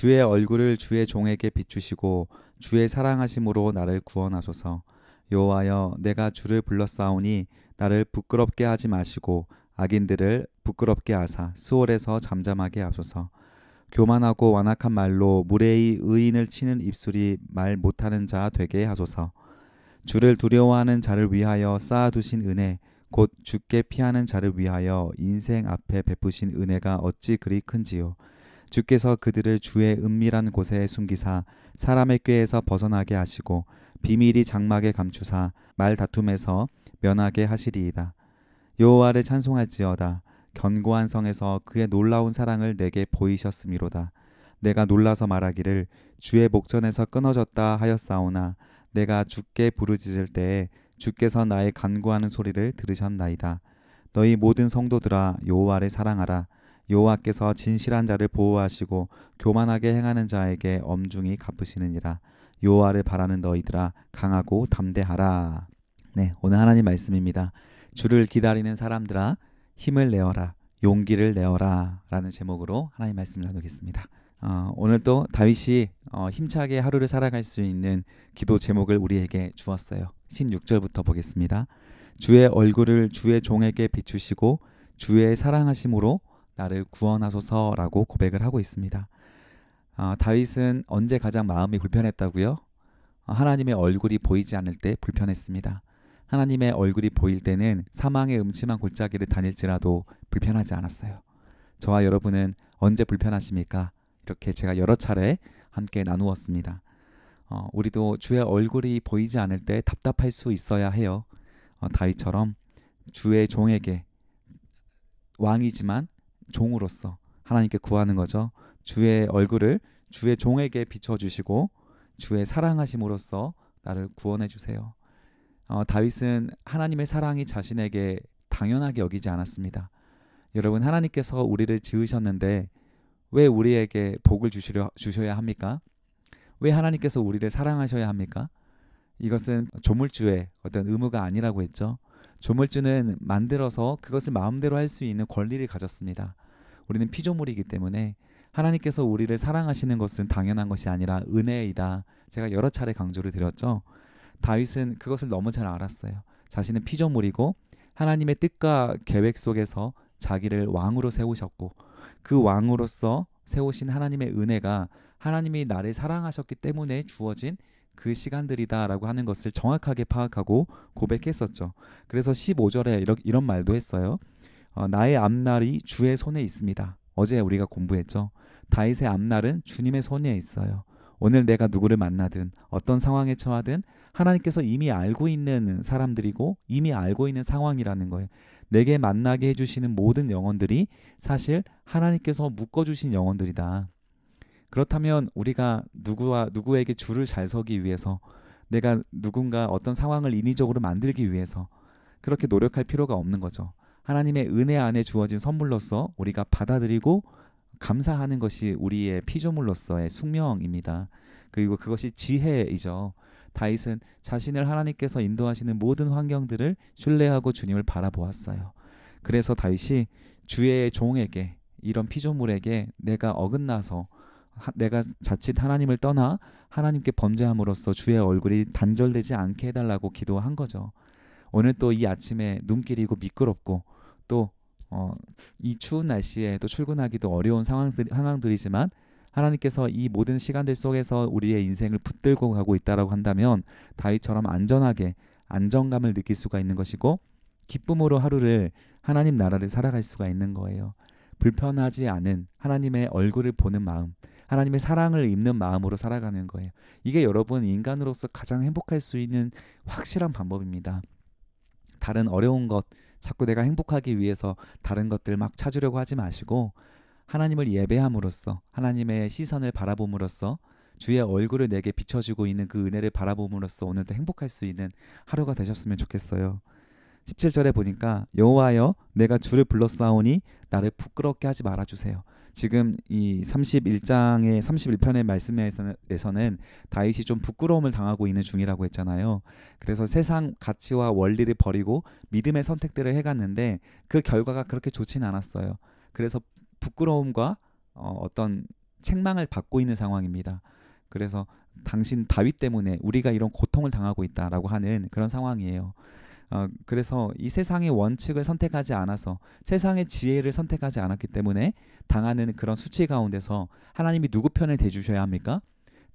주의 얼굴을 주의 종에게 비추시고 주의 사랑하심으로 나를 구원하소서. 여호와여, 내가 주를 불렀사오니 나를 부끄럽게 하지 마시고 악인들을 부끄럽게 하사 스올에서 잠잠하게 하소서. 교만하고 완악한 말로 무례히 의인을 치는 입술이 말 못하는 자 되게 하소서. 주를 두려워하는 자를 위하여 쌓아두신 은혜, 곧 주께 피하는 자를 위하여 인생 앞에 베푸신 은혜가 어찌 그리 큰지요. 주께서 그들을 주의 은밀한 곳에 숨기사 사람의 꾀에서 벗어나게 하시고 비밀이 장막에 감추사 말다툼에서 면하게 하시리이다. 여호와를 찬송할지어다. 견고한 성에서 그의 놀라운 사랑을 내게 보이셨음이로다. 내가 놀라서 말하기를 주의 목전에서 끊어졌다 하였사오나 내가 주께 부르짖을 때에 주께서 나의 간구하는 소리를 들으셨나이다. 너희 모든 성도들아, 여호와를 사랑하라. 여호와께서 진실한 자를 보호하시고 교만하게 행하는 자에게 엄중히 갚으시느니라. 여호와를 바라는 너희들아, 강하고 담대하라. 네, 오늘 하나님 말씀입니다. 주를 기다리는 사람들아, 힘을 내어라, 용기를 내어라 라는 제목으로 하나님 말씀을 나누겠습니다. 오늘 또 다윗이 힘차게 하루를 살아갈 수 있는 기도 제목을 우리에게 주었어요. 16절부터 보겠습니다. 주의 얼굴을 주의 종에게 비추시고 주의 사랑하심으로 나를 구원하소서라고 고백을 하고 있습니다. 다윗은 언제 가장 마음이 불편했다고요? 하나님의 얼굴이 보이지 않을 때 불편했습니다. 하나님의 얼굴이 보일 때는 사망의 음침한 골짜기를 다닐지라도 불편하지 않았어요. 저와 여러분은 언제 불편하십니까? 이렇게 제가 여러 차례 함께 나누었습니다. 우리도 주의 얼굴이 보이지 않을 때 답답할 수 있어야 해요. 다윗처럼 주의 종에게, 왕이지만 종으로서 하나님께 구하는 거죠. 주의 얼굴을 주의 종에게 비춰주시고 주의 사랑하심으로써 나를 구원해 주세요. 다윗은 하나님의 사랑이 자신에게 당연하게 여기지 않았습니다. 여러분, 하나님께서 우리를 지으셨는데 왜 우리에게 복을 주셔야 합니까? 왜 하나님께서 우리를 사랑하셔야 합니까? 이것은 조물주의 어떤 의무가 아니라고 했죠. 조물주는 만들어서 그것을 마음대로 할 수 있는 권리를 가졌습니다. 우리는 피조물이기 때문에 하나님께서 우리를 사랑하시는 것은 당연한 것이 아니라 은혜이다. 제가 여러 차례 강조를 드렸죠. 다윗은 그것을 너무 잘 알았어요. 자신은 피조물이고 하나님의 뜻과 계획 속에서 자기를 왕으로 세우셨고 그 왕으로서 세우신 하나님의 은혜가 하나님이 나를 사랑하셨기 때문에 주어진 그 시간들이다라고 하는 것을 정확하게 파악하고 고백했었죠. 그래서 15절에 이런 말도 했어요. 나의 앞날이 주의 손에 있습니다. 어제 우리가 공부했죠. 다윗의 앞날은 주님의 손에 있어요. 오늘 내가 누구를 만나든 어떤 상황에 처하든 하나님께서 이미 알고 있는 사람들이고 이미 알고 있는 상황이라는 거예요. 내게 만나게 해주시는 모든 영혼들이 사실 하나님께서 묶어주신 영혼들이다. 그렇다면 우리가 누구에게 줄을 잘 서기 위해서, 내가 누군가 어떤 상황을 인위적으로 만들기 위해서 그렇게 노력할 필요가 없는 거죠. 하나님의 은혜 안에 주어진 선물로서 우리가 받아들이고 감사하는 것이 우리의 피조물로서의 숙명입니다. 그리고 그것이 지혜이죠. 다윗은 자신을 하나님께서 인도하시는 모든 환경들을 신뢰하고 주님을 바라보았어요. 그래서 다윗이 주의 종에게, 이런 피조물에게 내가 어긋나서 내가 자칫 하나님을 떠나 하나님께 범죄함으로써 주의 얼굴이 단절되지 않게 해달라고 기도한 거죠. 오늘 또 이 아침에 눈길이고 미끄럽고 또 이 추운 날씨에 또 출근하기도 어려운 상황들이지만 하나님께서 이 모든 시간들 속에서 우리의 인생을 붙들고 가고 있다라고 한다면 다윗처럼 안전하게 안정감을 느낄 수가 있는 것이고 기쁨으로 하루를, 하나님 나라를 살아갈 수가 있는 거예요. 불편하지 않은 하나님의 얼굴을 보는 마음, 하나님의 사랑을 입는 마음으로 살아가는 거예요. 이게 여러분, 인간으로서 가장 행복할 수 있는 확실한 방법입니다. 다른 어려운 것, 자꾸 내가 행복하기 위해서 다른 것들 막 찾으려고 하지 마시고 하나님을 예배함으로써, 하나님의 시선을 바라봄으로써, 주의 얼굴을 내게 비춰주고 있는 그 은혜를 바라봄으로써 오늘도 행복할 수 있는 하루가 되셨으면 좋겠어요. 17절에 보니까 여호와여, 내가 주를 불렀사오니 나를 부끄럽게 하지 말아주세요. 지금 이 31장의 31편의 말씀에서는 다윗이 좀 부끄러움을 당하고 있는 중이라고 했잖아요. 그래서 세상 가치와 원리를 버리고 믿음의 선택들을 해갔는데 그 결과가 그렇게 좋지는 않았어요. 그래서 부끄러움과 어떤 책망을 받고 있는 상황입니다. 그래서 당신 다윗 때문에 우리가 이런 고통을 당하고 있다라고 하는 그런 상황이에요. 그래서 이 세상의 원칙을 선택하지 않아서 세상의 지혜를 선택하지 않았기 때문에 당하는 그런 수치 가운데서 하나님이 누구 편을 대주셔야 합니까?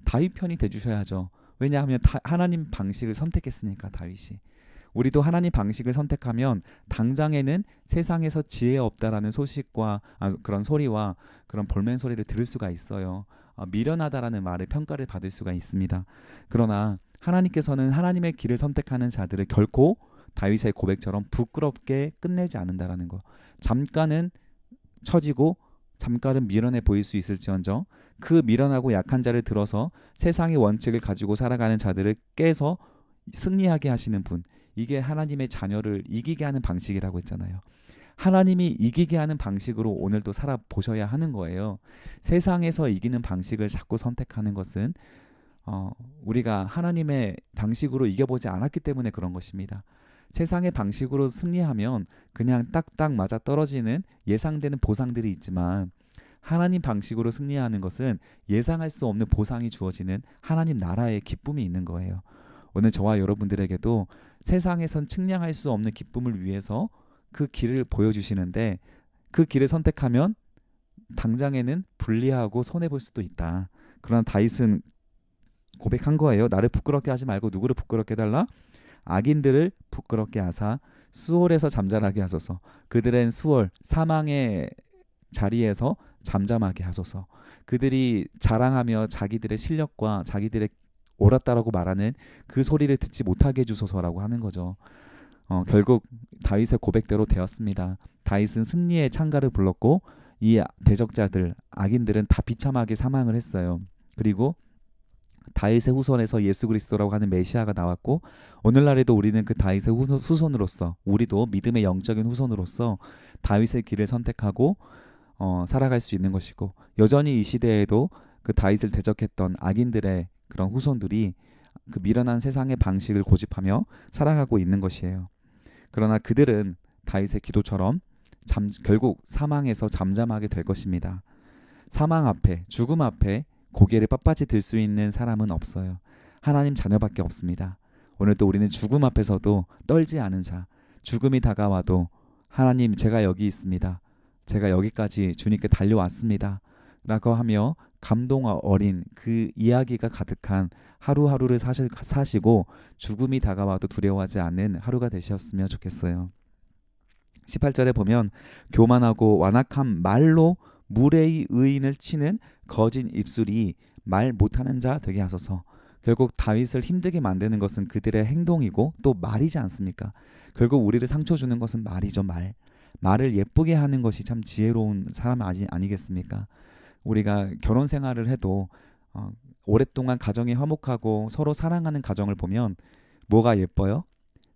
다윗 편이 대주셔야죠. 왜냐하면 하나님 방식을 선택했으니까 다윗이. 우리도 하나님 방식을 선택하면 당장에는 세상에서 지혜 없다라는 소식과 그런 소리와 그런 볼멘 소리를 들을 수가 있어요. 미련하다라는 말을 평가를 받을 수가 있습니다. 그러나 하나님께서는 하나님의 길을 선택하는 자들을 결코 다윗의 고백처럼 부끄럽게 끝내지 않는다라는 거. 잠깐은 처지고 잠깐은 미련해 보일 수 있을지언정 그 미련하고 약한 자를 들어서 세상의 원칙을 가지고 살아가는 자들을 깨서 승리하게 하시는 분. 이게 하나님의 자녀를 이기게 하는 방식이라고 했잖아요. 하나님이 이기게 하는 방식으로 오늘도 살아보셔야 하는 거예요. 세상에서 이기는 방식을 자꾸 선택하는 것은 우리가 하나님의 방식으로 이겨보지 않았기 때문에 그런 것입니다. 세상의 방식으로 승리하면 그냥 딱딱 맞아 떨어지는 예상되는 보상들이 있지만 하나님 방식으로 승리하는 것은 예상할 수 없는 보상이 주어지는 하나님 나라의 기쁨이 있는 거예요. 오늘 저와 여러분들에게도 세상에선 측량할 수 없는 기쁨을 위해서 그 길을 보여주시는데 그 길을 선택하면 당장에는 불리하고 손해볼 수도 있다. 그러나 다윗은 고백한 거예요. 나를 부끄럽게 하지 말고 누구를 부끄럽게 해달라? 악인들을 부끄럽게 하사 수월에서 잠잠하게 하소서. 그들은 수월 사망의 자리에서 잠잠하게 하소서. 그들이 자랑하며 자기들의 실력과 자기들의 옳았다라고 말하는 그 소리를 듣지 못하게 해주소서라고 하는 거죠. 결국 다윗의 고백대로 되었습니다. 다윗은 승리의 창가를 불렀고 이 대적자들 악인들은 다 비참하게 사망을 했어요. 그리고 다윗의 후손에서 예수 그리스도라고 하는 메시아가 나왔고 오늘날에도 우리는 그 다윗의 후손으로서 우리도 믿음의 영적인 후손으로서 다윗의 길을 선택하고 살아갈 수 있는 것이고 여전히 이 시대에도 그 다윗을 대적했던 악인들의 그런 후손들이 그 미련한 세상의 방식을 고집하며 살아가고 있는 것이에요. 그러나 그들은 다윗의 기도처럼 결국 사망에서 잠잠하게 될 것입니다. 사망 앞에 죽음 앞에 고개를 빳빳이 들 수 있는 사람은 없어요. 하나님 자녀밖에 없습니다. 오늘도 우리는 죽음 앞에서도 떨지 않은 자, 죽음이 다가와도 하나님 제가 여기 있습니다. 제가 여기까지 주님께 달려왔습니다. 라고 하며 감동 어린 그 이야기가 가득한 하루하루를 사시고 죽음이 다가와도 두려워하지 않는 하루가 되셨으면 좋겠어요. 18절에 보면 교만하고 완악한 말로 무례히 의인을 치는 거짓 입술이 말 못하는 자 되게 하소서. 결국 다윗을 힘들게 만드는 것은 그들의 행동이고 또 말이지 않습니까? 결국 우리를 상처 주는 것은 말이죠. 말을 예쁘게 하는 것이 참 지혜로운 사람 아니겠습니까? 우리가 결혼 생활을 해도 오랫동안 가정이 화목하고 서로 사랑하는 가정을 보면 뭐가 예뻐요?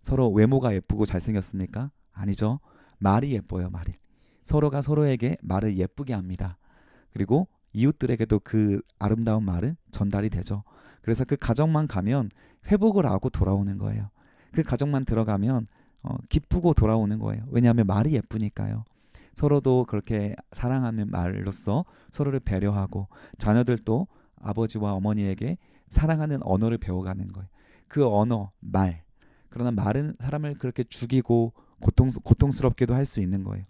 서로 외모가 예쁘고 잘생겼습니까? 아니죠. 말이 예뻐요. 말이. 서로가 서로에게 말을 예쁘게 합니다. 그리고 이웃들에게도 그 아름다운 말은 전달이 되죠. 그래서 그 가정만 가면 회복을 하고 돌아오는 거예요. 그 가정만 들어가면 기쁘고 돌아오는 거예요. 왜냐하면 말이 예쁘니까요. 서로도 그렇게 사랑하는 말로써 서로를 배려하고 자녀들도 아버지와 어머니에게 사랑하는 언어를 배워가는 거예요. 그 언어, 말. 그러나 말은 사람을 그렇게 죽이고 고통스럽게도 할 수 있는 거예요.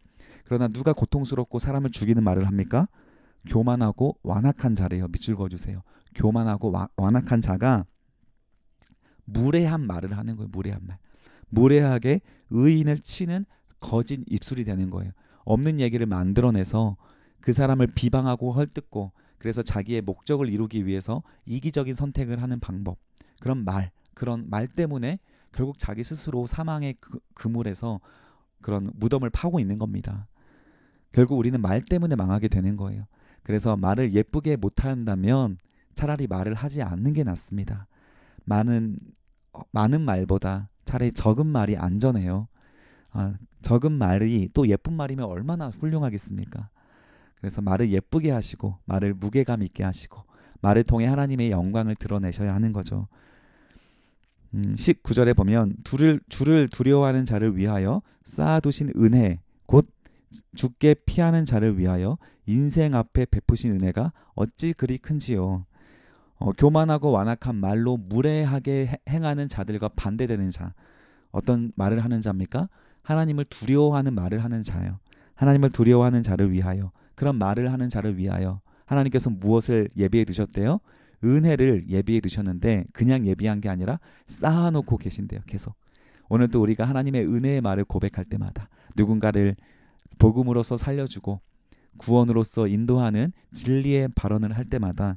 그러나 누가 고통스럽고 사람을 죽이는 말을 합니까? 교만하고 완악한 자래요. 밑줄 그어주세요. 교만하고 완악한 자가 무례한 말을 하는 거예요. 무례한 말. 무례하게 의인을 치는 거짓 입술이 되는 거예요. 없는 얘기를 만들어내서 그 사람을 비방하고 헐뜯고 그래서 자기의 목적을 이루기 위해서 이기적인 선택을 하는 방법. 그런 말 때문에 결국 자기 스스로 사망의 그물에서 그런 무덤을 파고 있는 겁니다. 결국 우리는 말 때문에 망하게 되는 거예요. 그래서 말을 예쁘게 못한다면 차라리 말을 하지 않는 게 낫습니다. 많은 말보다 차라리 적은 말이 안전해요. 적은 말이 또 예쁜 말이면 얼마나 훌륭하겠습니까? 그래서 말을 예쁘게 하시고 말을 무게감 있게 하시고 말을 통해 하나님의 영광을 드러내셔야 하는 거죠. 19절에 보면 주를 두려워하는 자를 위하여 쌓아두신 은혜 곧 죽게 피하는 자를 위하여 인생 앞에 베푸신 은혜가 어찌 그리 큰지요. 교만하고 완악한 말로 무례하게 행하는 자들과 반대되는 자. 어떤 말을 하는 자입니까? 하나님을 두려워하는 말을 하는 자예요. 하나님을 두려워하는 자를 위하여, 그런 말을 하는 자를 위하여 하나님께서 무엇을 예비해 두셨대요? 은혜를 예비해 두셨는데 그냥 예비한 게 아니라 쌓아놓고 계신대요. 계속. 오늘도 우리가 하나님의 은혜의 말을 고백할 때마다 누군가를 복음으로써 살려주고 구원으로써 인도하는 진리의 발언을 할 때마다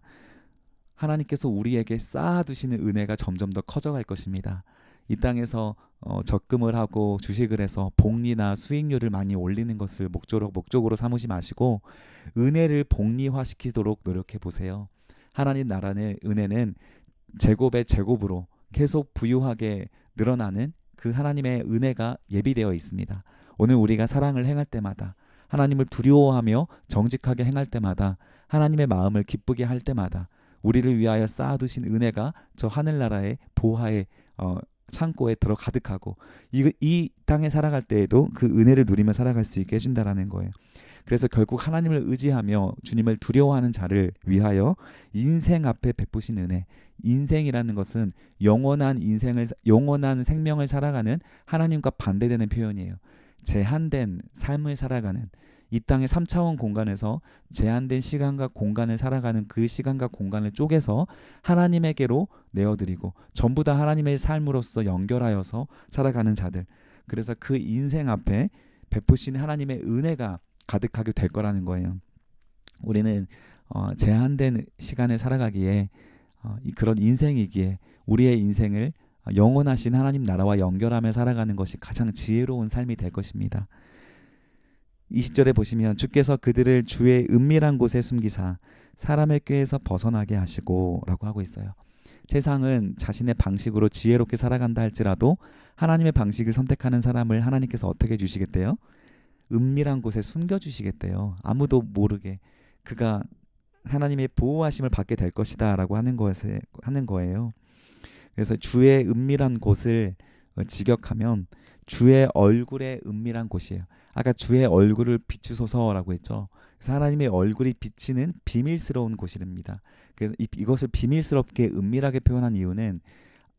하나님께서 우리에게 쌓아두시는 은혜가 점점 더 커져갈 것입니다. 이 땅에서 적금을 하고 주식을 해서 복리나 수익률을 많이 올리는 것을 목적으로 삼으시 마시고 은혜를 복리화시키도록 노력해 보세요. 하나님 나라의 은혜는 제곱의 제곱으로 계속 부유하게 늘어나는 그 하나님의 은혜가 예비되어 있습니다. 오늘 우리가 사랑을 행할 때마다, 하나님을 두려워하며 정직하게 행할 때마다, 하나님의 마음을 기쁘게 할 때마다 우리를 위하여 쌓아두신 은혜가 저 하늘나라의 보화의 창고에 들어 가득하고 이 땅에 살아갈 때에도 그 은혜를 누리며 살아갈 수 있게 해준다라는 거예요. 그래서 결국 하나님을 의지하며 주님을 두려워하는 자를 위하여 인생 앞에 베푸신 은혜. 인생이라는 것은 영원한 생명을 살아가는 하나님과 반대되는 표현이에요. 제한된 삶을 살아가는, 이 땅의 3차원 공간에서 제한된 시간과 공간을 살아가는 그 시간과 공간을 쪼개서 하나님에게로 내어드리고 전부 다 하나님의 삶으로서 연결하여서 살아가는 자들. 그래서 그 인생 앞에 베푸신 하나님의 은혜가 가득하게 될 거라는 거예요. 우리는 제한된 시간을 살아가기에 그런 인생이기에 우리의 인생을 영원하신 하나님 나라와 연결하며 살아가는 것이 가장 지혜로운 삶이 될 것입니다. 20절에 보시면 주께서 그들을 주의 은밀한 곳에 숨기사 사람의 꾀에서 벗어나게 하시고 라고 하고 있어요. 세상은 자신의 방식으로 지혜롭게 살아간다 할지라도 하나님의 방식을 선택하는 사람을 하나님께서 어떻게 해주시겠대요? 은밀한 곳에 숨겨주시겠대요. 아무도 모르게 그가 하나님의 보호하심을 받게 될 것이다 라고 하는 거예요. 그래서 주의 은밀한 곳을 직역하면 주의 얼굴의 은밀한 곳이에요. 아까 주의 얼굴을 비추소서라고 했죠. 그래서 하나님의 얼굴이 비치는 비밀스러운 곳이랍니다. 그래서 이것을 비밀스럽게 은밀하게 표현한 이유는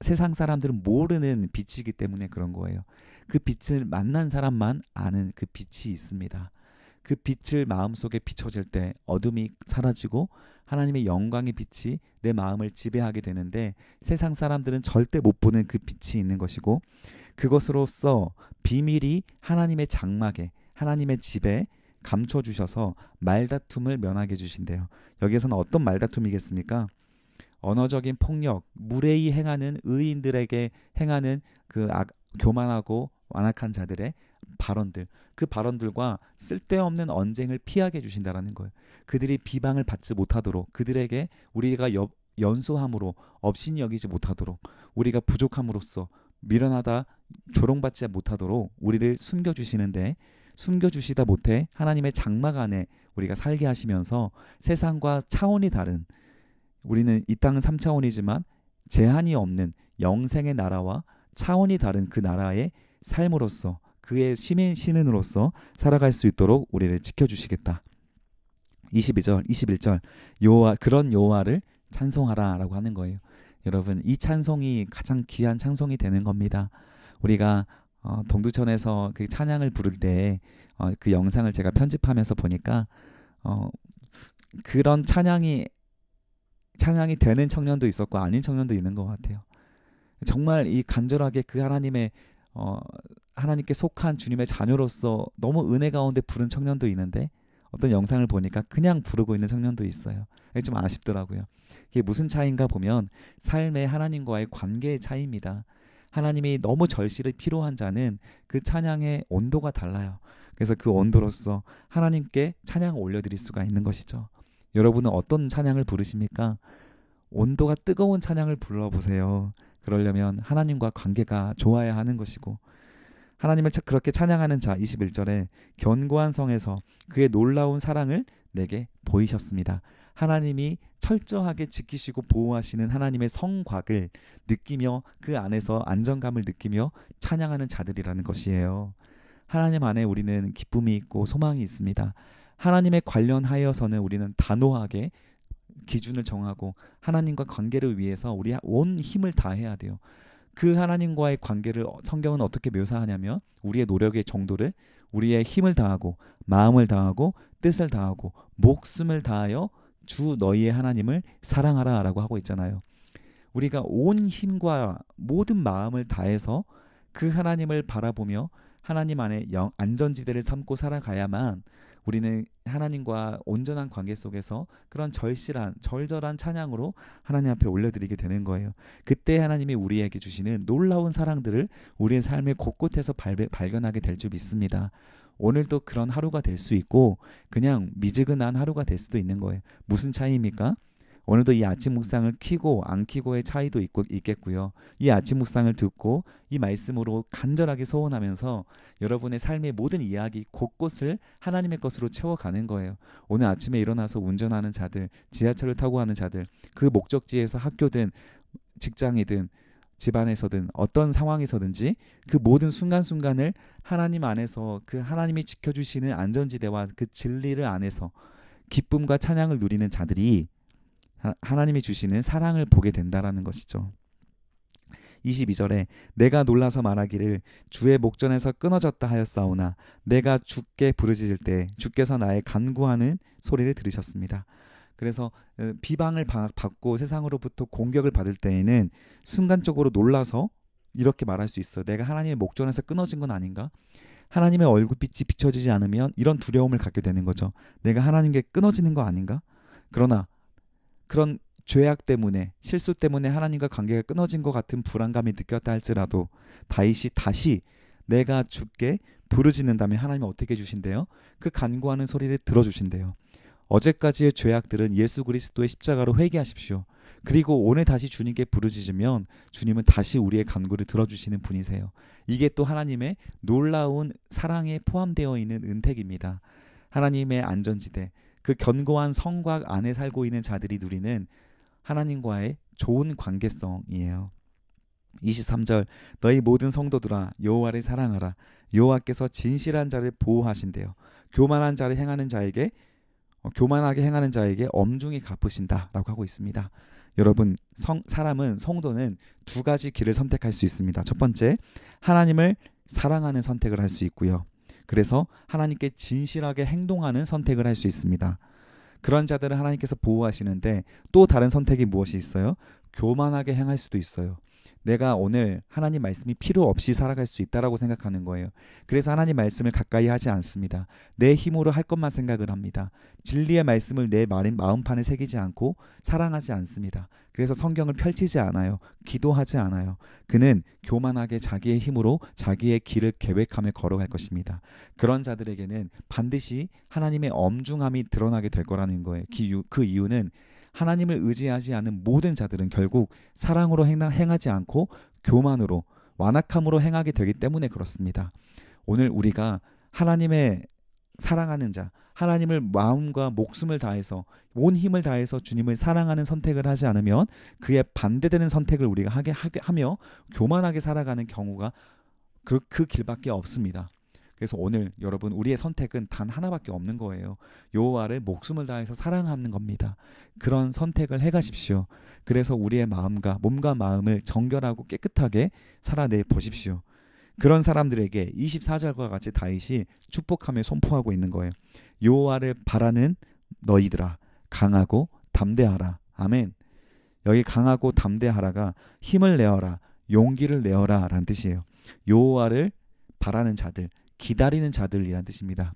세상 사람들은 모르는 빛이기 때문에 그런 거예요. 그 빛을 만난 사람만 아는 그 빛이 있습니다. 그 빛을 마음속에 비춰질 때 어둠이 사라지고 하나님의 영광의 빛이 내 마음을 지배하게 되는데 세상 사람들은 절대 못 보는 그 빛이 있는 것이고 그것으로써 비밀이 하나님의 장막에 하나님의 집에 감춰주셔서 말다툼을 면하게 해주신대요. 여기에서는 어떤 말다툼이겠습니까? 언어적인 폭력, 무례히 행하는 의인들에게 행하는 그 교만하고 완악한 자들의 발언들, 그 발언들과 쓸데없는 언쟁을 피하게 해주신다라는 거예요. 그들이 비방을 받지 못하도록, 그들에게 우리가 연소함으로 업신이 여기지 못하도록, 우리가 부족함으로써 미련하다 조롱받지 못하도록 우리를 숨겨주시는데, 숨겨주시다 못해 하나님의 장막 안에 우리가 살게 하시면서 세상과 차원이 다른, 우리는 이 땅은 3차원이지만 제한이 없는 영생의 나라와 차원이 다른 그 나라의 삶으로서 그의 시민으로서 살아갈 수 있도록 우리를 지켜주시겠다. 22절, 21절 그런 여호와를 찬송하라 라고 하는 거예요. 여러분, 이 찬송이 가장 귀한 찬송이 되는 겁니다. 우리가 동두천에서 그 찬양을 부를 때 그 영상을 제가 편집하면서 보니까 그런 찬양이 되는 청년도 있었고 아닌 청년도 있는 것 같아요. 정말 이 간절하게 그 하나님께 속한 주님의 자녀로서 너무 은혜 가운데 부른 청년도 있는데 어떤 영상을 보니까 그냥 부르고 있는 청년도 있어요. 좀 아쉽더라고요. 이게 무슨 차이인가 보면 삶의 하나님과의 관계의 차이입니다. 하나님이 너무 절실히 필요한 자는 그 찬양의 온도가 달라요. 그래서 그 온도로서 하나님께 찬양을 올려드릴 수가 있는 것이죠. 여러분은 어떤 찬양을 부르십니까? 온도가 뜨거운 찬양을 불러보세요. 그러려면 하나님과 관계가 좋아야 하는 것이고, 하나님을 그렇게 찬양하는 자, 21절에 견고한 성에서 그의 놀라운 사랑을 내게 보이셨습니다. 하나님이 철저하게 지키시고 보호하시는 하나님의 성곽을 느끼며 그 안에서 안정감을 느끼며 찬양하는 자들이라는 것이에요. 하나님 안에 우리는 기쁨이 있고 소망이 있습니다. 하나님에 관련하여서는 우리는 단호하게 기준을 정하고 하나님과 관계를 위해서 우리 온 힘을 다해야 돼요. 그 하나님과의 관계를 성경은 어떻게 묘사하냐면 우리의 노력의 정도를 우리의 힘을 다하고 마음을 다하고 뜻을 다하고 목숨을 다하여 주 너희의 하나님을 사랑하라 라고 하고 있잖아요. 우리가 온 힘과 모든 마음을 다해서 그 하나님을 바라보며 하나님 안에 안전지대를 삼고 살아가야만 우리는 하나님과 온전한 관계 속에서 그런 절절한 찬양으로 하나님 앞에 올려드리게 되는 거예요. 그때 하나님이 우리에게 주시는 놀라운 사랑들을 우리의 삶의 곳곳에서 발견하게 될 줄 믿습니다. 오늘도 그런 하루가 될 수 있고 그냥 미지근한 하루가 될 수도 있는 거예요. 무슨 차이입니까? 오늘도 이 아침 묵상을 키고 안 키고의 차이도 있겠고요. 이 아침 묵상을 듣고 이 말씀으로 간절하게 소원하면서 여러분의 삶의 모든 이야기 곳곳을 하나님의 것으로 채워가는 거예요. 오늘 아침에 일어나서 운전하는 자들, 지하철을 타고 가는 자들, 그 목적지에서 학교든 직장이든 집안에서든 어떤 상황에서든지 그 모든 순간순간을 하나님 안에서 그 하나님이 지켜주시는 안전지대와 그 진리를 안에서 기쁨과 찬양을 누리는 자들이 하나님이 주시는 사랑을 보게 된다라는 것이죠. 22절에 내가 놀라서 말하기를 주의 목전에서 끊어졌다 하였사오나 내가 주께 부르짖을 때 주께서 나의 간구하는 소리를 들으셨습니다. 그래서 비방을 받고 세상으로부터 공격을 받을 때에는 순간적으로 놀라서 이렇게 말할 수 있어요. 내가 하나님의 목전에서 끊어진 건 아닌가? 하나님의 얼굴빛이 비춰지지 않으면 이런 두려움을 갖게 되는 거죠. 내가 하나님께 끊어지는 거 아닌가? 그러나 그런 죄악 때문에 실수 때문에 하나님과 관계가 끊어진 것 같은 불안감이 느꼈다 할지라도 다윗이 다시 내가 주께 부르짖는다면 하나님이 어떻게 해주신대요? 그 간구하는 소리를 들어주신대요. 어제까지의 죄악들은 예수 그리스도의 십자가로 회개하십시오. 그리고 오늘 다시 주님께 부르짖으면 주님은 다시 우리의 간구를 들어주시는 분이세요. 이게 또 하나님의 놀라운 사랑에 포함되어 있는 은택입니다. 하나님의 안전지대, 그 견고한 성곽 안에 살고 있는 자들이 누리는 하나님과의 좋은 관계성이에요. 23절 너희 모든 성도들아 여호와를 사랑하라. 여호와께서 진실한 자를 보호하신대요. 교만하게 행하는 자에게 엄중히 갚으신다라고 하고 있습니다. 여러분 사람은 성도는 두 가지 길을 선택할 수 있습니다. 첫 번째 하나님을 사랑하는 선택을 할 수 있고요. 그래서 하나님께 진실하게 행동하는 선택을 할 수 있습니다. 그런 자들을 하나님께서 보호하시는데 또 다른 선택이 무엇이 있어요? 교만하게 행할 수도 있어요. 내가 오늘 하나님 말씀이 필요 없이 살아갈 수 있다라고 생각하는 거예요. 그래서 하나님 말씀을 가까이 하지 않습니다. 내 힘으로 할 것만 생각을 합니다. 진리의 말씀을 내 마음판에 새기지 않고 사랑하지 않습니다. 그래서 성경을 펼치지 않아요. 기도하지 않아요. 그는 교만하게 자기의 힘으로 자기의 길을 계획하며 걸어갈 것입니다. 그런 자들에게는 반드시 하나님의 엄중함이 드러나게 될 거라는 거예요. 그 이유는 하나님을 의지하지 않은 모든 자들은 결국 사랑으로 행하지 않고 교만으로 완악함으로 행하게 되기 때문에 그렇습니다. 오늘 우리가 하나님의 사랑하는 자, 하나님을 마음과 목숨을 다해서 온 힘을 다해서 주님을 사랑하는 선택을 하지 않으면 그에 반대되는 선택을 우리가 하며 교만하게 살아가는 경우가 그 길밖에 없습니다. 그래서 오늘 여러분 우리의 선택은 단 하나밖에 없는 거예요. 여호와를 목숨을 다해서 사랑하는 겁니다. 그런 선택을 해가십시오. 그래서 우리의 몸과 마음을 정결하고 깨끗하게 살아내 보십시오. 그런 사람들에게 24절과 같이 다윗이 축복하며 선포하고 있는 거예요. 여호와를 바라는 너희들아 강하고 담대하라. 아멘. 여기 강하고 담대하라가 힘을 내어라, 용기를 내어라 라는 뜻이에요. 여호와를 바라는 자들, 기다리는 자들이란 뜻입니다.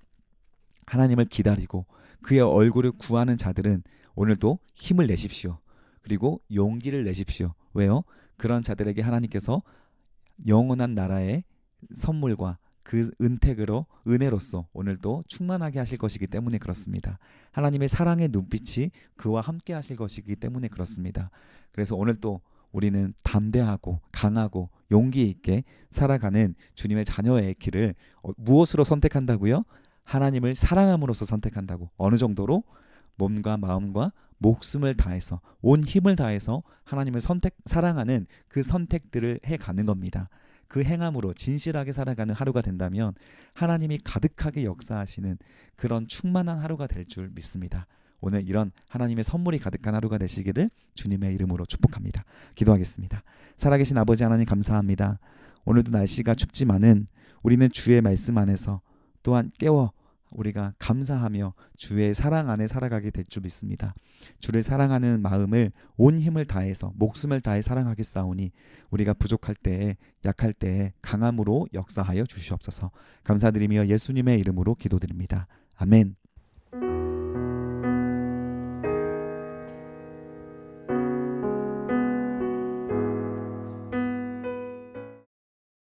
하나님을 기다리고 그의 얼굴을 구하는 자들은 오늘도 힘을 내십시오. 그리고 용기를 내십시오. 왜요? 그런 자들에게 하나님께서 영원한 나라의 선물과 그 은혜로서 오늘도 충만하게 하실 것이기 때문에 그렇습니다. 하나님의 사랑의 눈빛이 그와 함께 하실 것이기 때문에 그렇습니다. 그래서 오늘도 우리는 담대하고 강하고 용기 있게 살아가는 주님의 자녀의 길을 무엇으로 선택한다고요? 하나님을 사랑함으로써 선택한다고. 어느 정도로? 몸과 마음과 목숨을 다해서 온 힘을 다해서 하나님을 사랑하는 그 선택들을 해가는 겁니다. 그 행함으로 진실하게 살아가는 하루가 된다면 하나님이 가득하게 역사하시는 그런 충만한 하루가 될 줄 믿습니다. 오늘 이런 하나님의 선물이 가득한 하루가 되시기를 주님의 이름으로 축복합니다. 기도하겠습니다. 살아계신 아버지 하나님 감사합니다. 오늘도 날씨가 춥지만은 우리는 주의 말씀 안에서 또한 깨워 우리가 감사하며 주의 사랑 안에 살아가게 될 줄 믿습니다. 주를 사랑하는 마음을 온 힘을 다해서 목숨을 다해 사랑하겠사오니 우리가 부족할 때에 약할 때에 강함으로 역사하여 주시옵소서. 감사드리며 예수님의 이름으로 기도드립니다. 아멘.